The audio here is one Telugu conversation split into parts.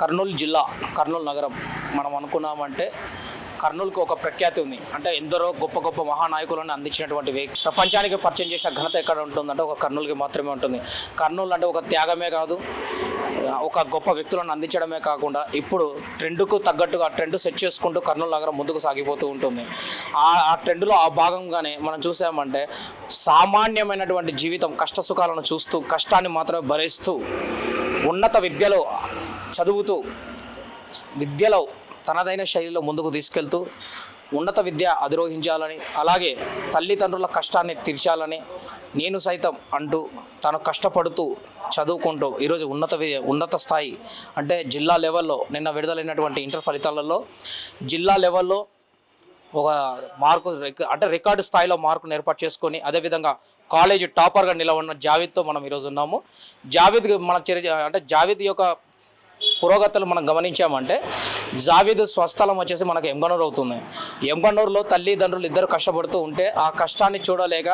కర్నూలు జిల్లా, కర్నూలు నగరం మనం అనుకున్నామంటే కర్నూలుకు ఒక ప్రఖ్యాతి ఉంది. అంటే ఎందరో గొప్ప గొప్ప మహానాయకులను అందించినటువంటి వ్యక్తి ప్రపంచానికి పరిచయం చేసిన ఘనత ఎక్కడ ఉంటుందంటే ఒక కర్నూలుకి మాత్రమే ఉంటుంది. కర్నూలు అంటే ఒక త్యాగమే కాదు, ఒక గొప్ప వ్యక్తులను అందించడమే కాకుండా ఇప్పుడు ట్రెండ్కు తగ్గట్టుగా ట్రెండ్ సెట్ చేసుకుంటూ కర్నూలు నగరం ముందుకు సాగిపోతూ ఉంటుంది. ఆ ట్రెండ్లో ఆ భాగంగానే మనం చూసామంటే సామాన్యమైనటువంటి జీవితం కష్టసుఖాలను చూస్తూ కష్టాన్ని మాత్రమే భరిస్తూ ఉన్నత విద్యలో చదువుతూ విద్యలో తనదైన శైలిలో ముందుకు తీసుకెళ్తూ ఉన్నత విద్య అధిరోహించాలని, అలాగే తల్లిదండ్రుల కష్టాన్ని తీర్చాలని నేను సైతం అంటూ తను కష్టపడుతూ చదువుకుంటూ ఈరోజు ఉన్నత స్థాయి అంటే జిల్లా లెవెల్లో నిన్న విడుదలైనటువంటి ఇంటర్ ఫలితాలలో జిల్లా లెవెల్లో ఒక మార్కు అంటే రికార్డు స్థాయిలో మార్కును ఏర్పాటు చేసుకొని అదేవిధంగా కాలేజీ టాపర్గా నిలబడిన జావేద్తో మనం ఈరోజు ఉన్నాము. జావేద్ మన అంటే జావేద్ యొక్క పురోగతులు మనం గమనించామంటే జావేద్ స్వస్థలం వచ్చేసి మనకు ఎంగనూరు అవుతుంది. ఎంగనూరులో తల్లిదండ్రులు ఇద్దరు కష్టపడుతూ ఉంటే ఆ కష్టాన్ని చూడలేక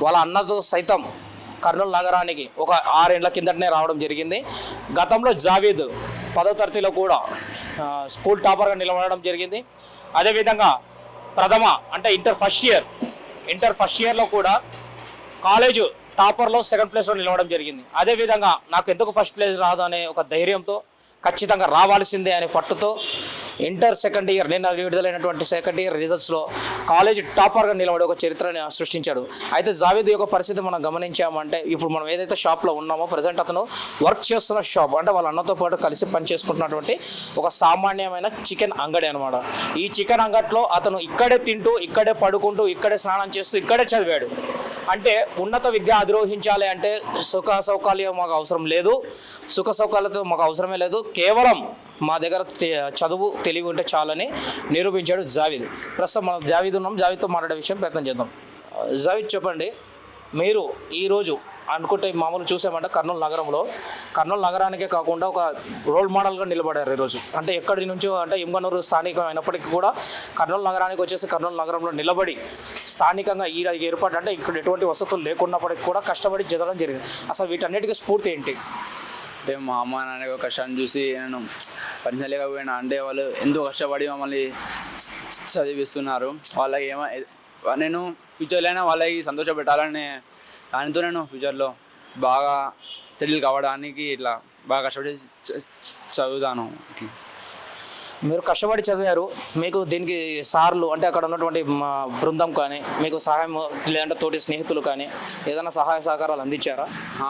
వాళ్ళ అన్నతో సైతం కర్నూలు నగరానికి ఒక 6 ఏళ్ల కిందటనే రావడం జరిగింది. గతంలో జావేద్ 10వ తరగతిలో కూడా స్కూల్ టాపర్గా నిలబడడం జరిగింది. అదేవిధంగా ప్రథమ అంటే ఇంటర్ ఫస్ట్ ఇయర్లో కూడా కాలేజు టాపర్లో 2nd ప్లేస్లో నిలవడం జరిగింది. అదేవిధంగా నాకు ఎందుకు ఫస్ట్ ప్లేస్ రాదు అనే ఒక ధైర్యంతో ఖచ్చితంగా రావాల్సిందే అనే పట్టుతో ఇంటర్ 2nd ఇయర్ నిన్న విడుదలైనటువంటి 2nd ఇయర్ రిజల్ట్స్లో కాలేజ్ టాపర్గా నిలబడి ఒక చరిత్రని సృష్టించాడు. అయితే జావేద్ యొక్క పరిస్థితి మనం గమనించామంటే ఇప్పుడు మనం ఏదైతే షాప్లో ఉన్నామో ప్రజెంట్ అతను వర్క్ చేస్తున్న షాప్ అంటే వాళ్ళ అన్నతో పాటు కలిసి పని చేసుకుంటున్నటువంటి ఒక సామాన్యమైన చికెన్ అంగడి అనమాట. ఈ చికెన్ అంగడిలో అతను ఇక్కడే తింటూ ఇక్కడే పడుకుంటూ ఇక్కడే స్నానం చేస్తూ ఇక్కడే చదివాడు. అంటే ఉన్నత విద్య అధిరోహించాలి అంటే సుఖ సౌకర్యం మాకు అవసరం లేదు, సుఖ సౌకర్యాలతో మాకు అవసరమే లేదు, కేవలం మా దగ్గర చదువు తెలివి ఉంటే చాలని నిరూపించాడు జావేద్. ప్రస్తుతం మనం జావేద్తో మాట్లాడే విషయం ప్రయత్నం చేద్దాం. జావేద్ చెప్పండి, మీరు ఈరోజు అనుకుంటే మామూలు చూసామంటే కర్నూలు నగరానికే కాకుండా ఒక రోల్ మోడల్గా నిలబడారు ఈరోజు. అంటే ఎక్కడి నుంచో అంటే ఎంగనూరు స్థానికం అయినప్పటికీ కూడా కర్నూలు నగరానికి వచ్చేసి కర్నూలు నగరంలో నిలబడి స్థానికంగా ఈ ఏర్పాటు అంటే ఇక్కడ ఎటువంటి వసతులు లేకున్నప్పటికీ కూడా కష్టపడి చదవడం జరిగింది. అసలు వీటన్నిటికీ స్ఫూర్తి ఏంటి? అంటే మా అమ్మ నాన్న కష్టాన్ని చూసి నేను పనిచేయలేకపోయినా అంటే వాళ్ళు ఎంతో కష్టపడి మమ్మల్ని చదివిస్తున్నారు. వాళ్ళకి నేను ఫ్యూచర్లో అయినా వాళ్ళకి సంతోషపెట్టాలని దానితో నేను ఫ్యూచర్లో బాగా సెటిల్ కావడానికి ఇట్లా బాగా కష్టపడి చదువుతాను. మీరు కష్టపడి చదివారు, మీకు దీనికి సార్లు అంటే అక్కడ ఉన్నటువంటి బృందం కానీ మీకు సహాయం లేదంటే తోటి స్నేహితులు కానీ ఏదైనా సహాయ సహకారాలు అందించారా?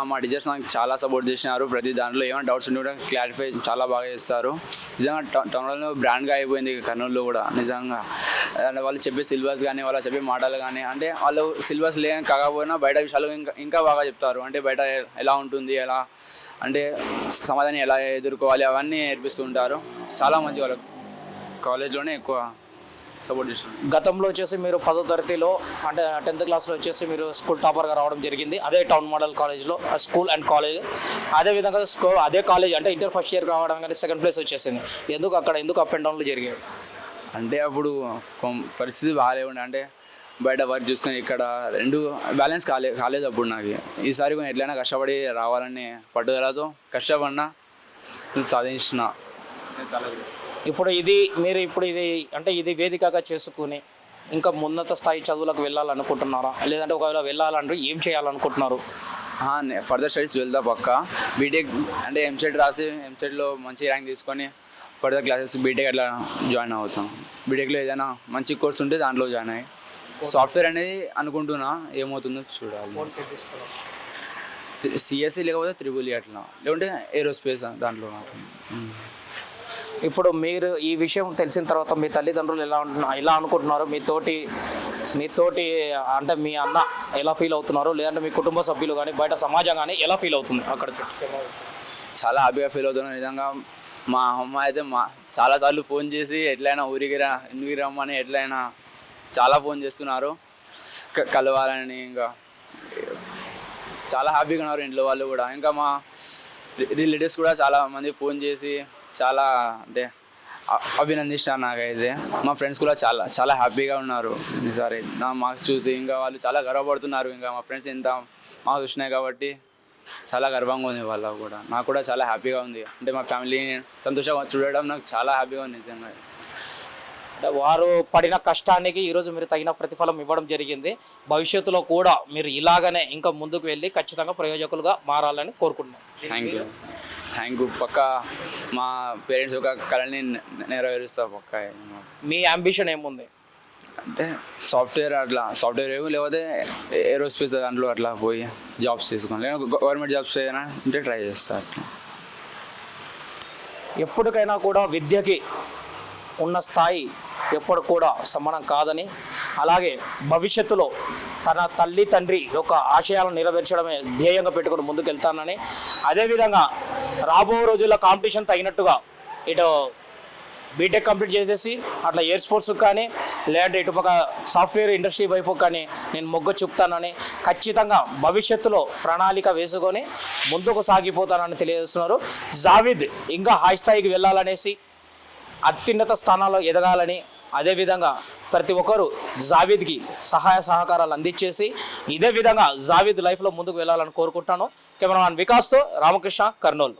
మా టీచర్స్ నాకు చాలా సపోర్ట్ చేసినారు. ప్రతి దాంట్లో ఏమైనా డౌట్స్ ఉంటే కూడా క్లారిఫై చాలా బాగా చేస్తారు. నిజంగా టౌన్లో బ్రాండ్గా అయిపోయింది కర్నూలులో కూడా నిజంగా. వాళ్ళు చెప్పే సిలబస్ కానీ వాళ్ళు చెప్పే మాటలు కానీ అంటే వాళ్ళు సిలబస్ కాకపోయినా బయట విషయాలు ఇంకా బాగా చెప్తారు. అంటే బయట ఎలా ఉంటుంది, ఎలా అంటే సమాధానం ఎలా ఎదుర్కోవాలి అవన్నీ నేర్పిస్తూ ఉంటారు. చాలా మంచి వాళ్ళు కాలేజ్లోనే ఎక్కువ సపోర్ట్ చేస్తారు. గతంలో వచ్చేసి మీరు 10వ తరగతిలో అంటే 10th క్లాస్లో వచ్చేసి మీరు స్కూల్ టాపర్గా రావడం జరిగింది. అదే టౌన్ మోడల్ కాలేజ్లో స్కూల్ అండ్ కాలేజ్. అదేవిధంగా అదే కాలేజ్ అంటే ఇంటర్ ఫస్ట్ ఇయర్ రావడం కానీ 2nd ప్లేస్ వచ్చేసింది. ఎందుకు అప్ అండ్ డౌన్లు జరిగాయి? అంటే అప్పుడు పరిస్థితి బాగాలేకుండా అంటే బయట వర్క్ చూసుకొని ఇక్కడ రెండు బ్యాలెన్స్ కాలేదు అప్పుడు నాకు. ఈసారి కొంచెం ఎట్లయినా కష్టపడి రావాలని పట్టుదలతో కష్టపడినా సాధించిన. ఇప్పుడు ఇది అంటే ఇది వేదికగా చేసుకుని ఇంకా ఉన్నత స్థాయి చదువులకు వెళ్ళాలనుకుంటున్నారా, లేదంటే ఒకవేళ వెళ్ళాలంటే ఏం చేయాలనుకుంటున్నారు? ఫర్దర్ స్టడీస్ వెళ్తా పక్క. బీటెక్ అంటే ఎంసెట్ రాసి ఎంసెట్లో మంచి ర్యాంక్ తీసుకొని ఫర్దర్ క్లాసెస్ బీటెక్ అట్లా జాయిన్ అవుతాం. బీటెక్లో ఏదైనా మంచి కోర్స్ ఉంటే దాంట్లో జాయిన్ అయ్యి సాఫ్ట్వేర్ అనేది అనుకుంటున్నా, ఏమవుతుందో చూడాలి. సిఎస్సి లేకపోతే త్రిబుల్ అట్లా, లేకుంటే ఏరోస్పేస్ దాంట్లో. ఇప్పుడు మీరు ఈ విషయం తెలిసిన తర్వాత మీ తల్లిదండ్రులు ఎలా అనుకుంటున్నారు? మీతోటి అంటే మీ అన్న ఎలా ఫీల్ అవుతున్నారు, లేదంటే మీ కుటుంబ సభ్యులు కానీ బయట సమాజం కానీ ఎలా ఫీల్ అవుతుంది? అక్కడ చాలా హ్యాపీగా ఫీల్ అవుతున్నాను నిజంగా. మా అమ్మ అయితే చాలాసార్లు ఫోన్ చేసి ఎట్లయినా ఊరికి రమ్మని ఎట్లయినా చాలా ఫోన్ చేస్తున్నారు కలవాలని. ఇంకా చాలా హ్యాపీగా ఉన్నారు ఇంట్లో వాళ్ళు కూడా. ఇంకా మా రిలేటివ్స్ కూడా చాలా మంది ఫోన్ చేసి చాలా అంటే అభినందిస్తున్నారు నాకైతే. మా ఫ్రెండ్స్ కూడా చాలా చాలా హ్యాపీగా ఉన్నారు ఈసారి నా మార్క్స్ చూసి. ఇంకా వాళ్ళు చాలా గర్వపడుతున్నారు. ఇంకా మా ఫ్రెండ్స్ ఇంత మార్క్స్ వచ్చినాయి కాబట్టి చాలా గర్వంగా ఉంది వాళ్ళకు కూడా. నాకు కూడా చాలా హ్యాపీగా ఉంది. అంటే మా ఫ్యామిలీని సంతోషంగా చూడడం నాకు చాలా హ్యాపీగా ఉంది నిజంగా. అంటే వారు పడిన కష్టానికి ఈరోజు మీరు తగిన ప్రతిఫలం ఇవ్వడం జరిగింది. భవిష్యత్తులో కూడా మీరు ఇలాగనే ఇంకా ముందుకు వెళ్ళి ఖచ్చితంగా ప్రయోజకులుగా మారాలని కోరుకుంటున్నాం. Thank you. పక్క మా పేరెంట్స్ ఒక కళని నెరవేరుస్తా పక్క. మీ అంబిషన్ ఏముంది? అంటే సాఫ్ట్వేర్ ఏమో లేకపోతే ఏరోస్పేస్ దాంట్లో అట్లా పోయి జాబ్స్ తీసుకోండి, లేదా గవర్నమెంట్ జాబ్స్ ఏదైనా ఉంటే ట్రై చేస్తా అట్లా. ఎప్పటికైనా కూడా విద్యకి ఉన్న స్థాయి ఎప్పుడు కూడా సమానం కాదని, అలాగే భవిష్యత్తులో తన తల్లి తండ్రి యొక్క ఆశయాలను నెరవేర్చడమే ధ్యేయంగా పెట్టుకుని ముందుకెళ్తానని, అదేవిధంగా రాబో రోజుల్లో కాంపిటీషన్ తగినట్టుగా ఇటు బీటెక్ కంప్లీట్ చేసేసి అట్లా ఎయిర్ స్పోర్ట్స్ కానీ లేదంటే ఇటుపక్క సాఫ్ట్వేర్ ఇండస్ట్రీ వైపు కానీ నేను మొగ్గు చూపుతానని, ఖచ్చితంగా భవిష్యత్తులో ప్రణాళిక వేసుకొని ముందుకు సాగిపోతానని తెలియజేస్తున్నారు. జావేద్ ఇంకా హై స్థాయికి వెళ్ళాలనేసి, అత్యున్నత స్థానాల్లో ఎదగాలని, అదేవిధంగా ప్రతి ఒక్కరూ జావేద్కి సహాయ సహకారాలు అందించేసి ఇదే విధంగా జావేద్ లైఫ్లో ముందుకు వెళ్ళాలని కోరుకుంటాను. కెమెరామాన్ వికాస్తో రామకృష్ణ, కర్నూలు.